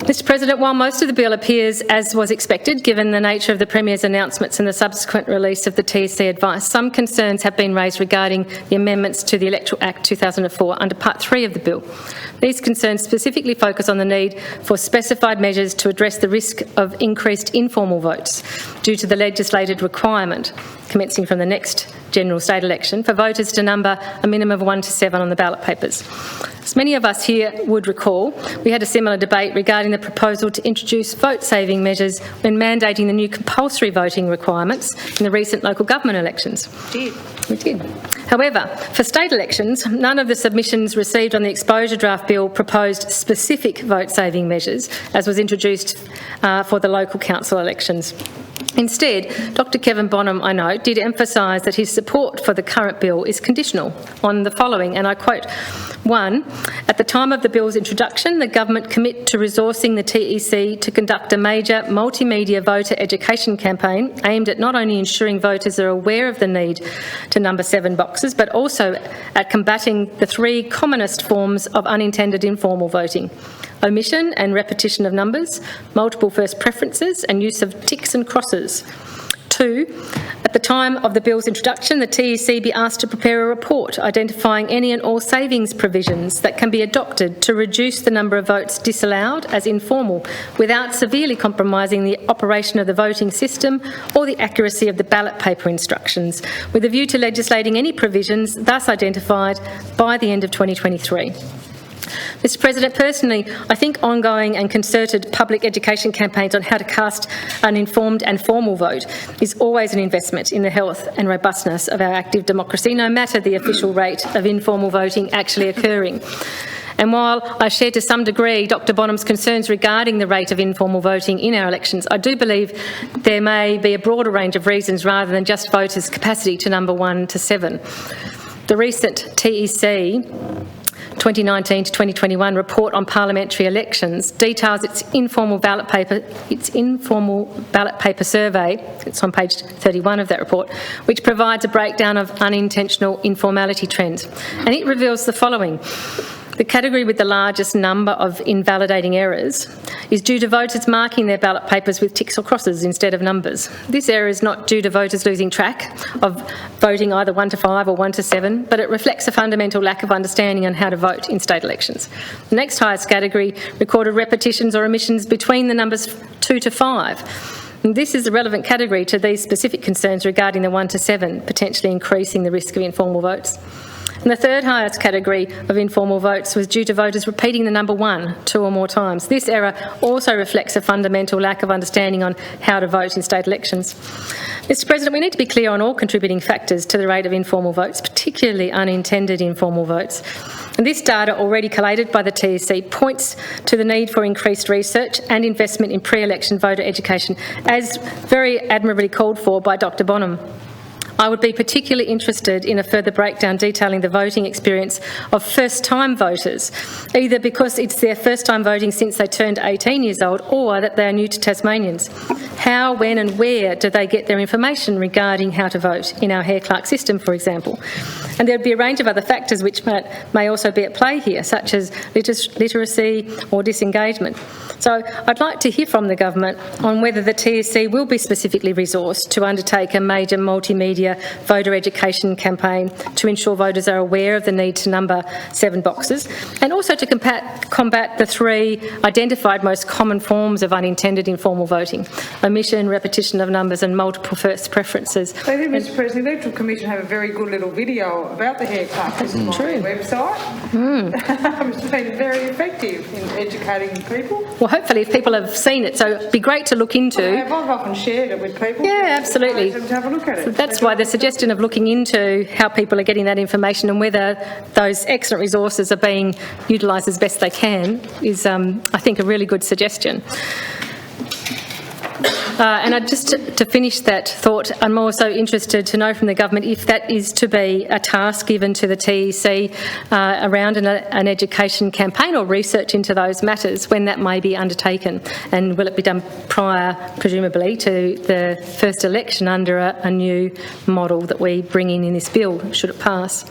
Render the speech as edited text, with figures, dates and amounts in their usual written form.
Mr President, while most of the bill appears as was expected, given the nature of the Premier's announcements and the subsequent release of the TEC advice, some concerns have been raised regarding the amendments to the Electoral Act 2004 under Part 3 of the bill. These concerns specifically focus on the need for specified measures to address the risk of increased informal votes due to the legislated requirement, commencing from the next general state election, for voters to number a minimum of 1 to 7 on the ballot papers. As many of us here would recall, we had a similar debate regarding the proposal to introduce vote-saving measures when mandating the new compulsory voting requirements in the recent local government elections. We did. However, for state elections, none of the submissions received on the exposure draft bill proposed specific vote-saving measures, as was introduced for the local council elections. Instead, Dr Kevin Bonham, I know, did emphasise that his support for the current bill is conditional on the following, and I quote, 1. At the time of the bill's introduction, the government commit to resourcing the TEC to conduct a major multimedia voter education campaign aimed at not only ensuring voters are aware of the need to number 7 boxes, but also at combating the 3 commonest forms of unintended informal voting: omission and repetition of numbers, multiple first preferences, and use of ticks and crosses. 2. At the time of the bill's introduction, the TEC be asked to prepare a report identifying any and all savings provisions that can be adopted to reduce the number of votes disallowed as informal without severely compromising the operation of the voting system or the accuracy of the ballot paper instructions, with a view to legislating any provisions thus identified by the end of 2023. Mr President, personally, I think ongoing and concerted public education campaigns on how to cast an informed and formal vote is always an investment in the health and robustness of our active democracy, no matter the official rate of informal voting actually occurring. And while I share to some degree Dr Bonham's concerns regarding the rate of informal voting in our elections, I do believe there may be a broader range of reasons rather than just voters' capacity to number 1 to 7. The recent TEC 2019 to 2021 report on parliamentary elections details its informal ballot paper survey. It's on page 31 of that report, which provides a breakdown of unintentional informality trends, and it reveals the following. The category with the largest number of invalidating errors is due to voters marking their ballot papers with ticks or crosses instead of numbers. This error is not due to voters losing track of voting either 1 to 5 or 1 to 7, but it reflects a fundamental lack of understanding on how to vote in state elections. The next highest category recorded repetitions or omissions between the numbers 2 to 5. And this is a relevant category to these specific concerns regarding the 1 to 7, potentially increasing the risk of informal votes. And the third highest category of informal votes was due to voters repeating the number 1 2 or more times. This error also reflects a fundamental lack of understanding on how to vote in state elections. Mr President, we need to be clear on all contributing factors to the rate of informal votes, particularly unintended informal votes. And this data, already collated by the TEC, points to the need for increased research and investment in pre-election voter education, as very admirably called for by Dr Bonham. I would be particularly interested in a further breakdown detailing the voting experience of first-time voters, either because it's their first time voting since they turned 18 years old or that they are new to Tasmanians. How, when and where do they get their information regarding how to vote in our Hare-Clark system, for example? And there would be a range of other factors which may also be at play here, such as literacy or disengagement. So I'd like to hear from the government on whether the TEC will be specifically resourced to undertake a major multimedia voter education campaign to ensure voters are aware of the need to number 7 boxes, and also to combat the 3 identified most common forms of unintended informal voting: omission, repetition of numbers and multiple first preferences. I think, Mr President, the Electoral Commission have a very good little video about the Hare-Clark system on their website. It's been very effective in educating people. Well, hopefully if people have seen it, so it'd be great to look into. I've often shared it with people. Yeah, absolutely. To have a look at it. So that's why the suggestion of looking into how people are getting that information and whether those excellent resources are being utilised as best they can is, I think, a really good suggestion. And just to finish that thought, I'm also interested to know from the government if that is to be a task given to the TEC around an education campaign or research into those matters, when that may be undertaken, and will it be done prior, presumably, to the first election under a new model that we bring in this bill, should it pass?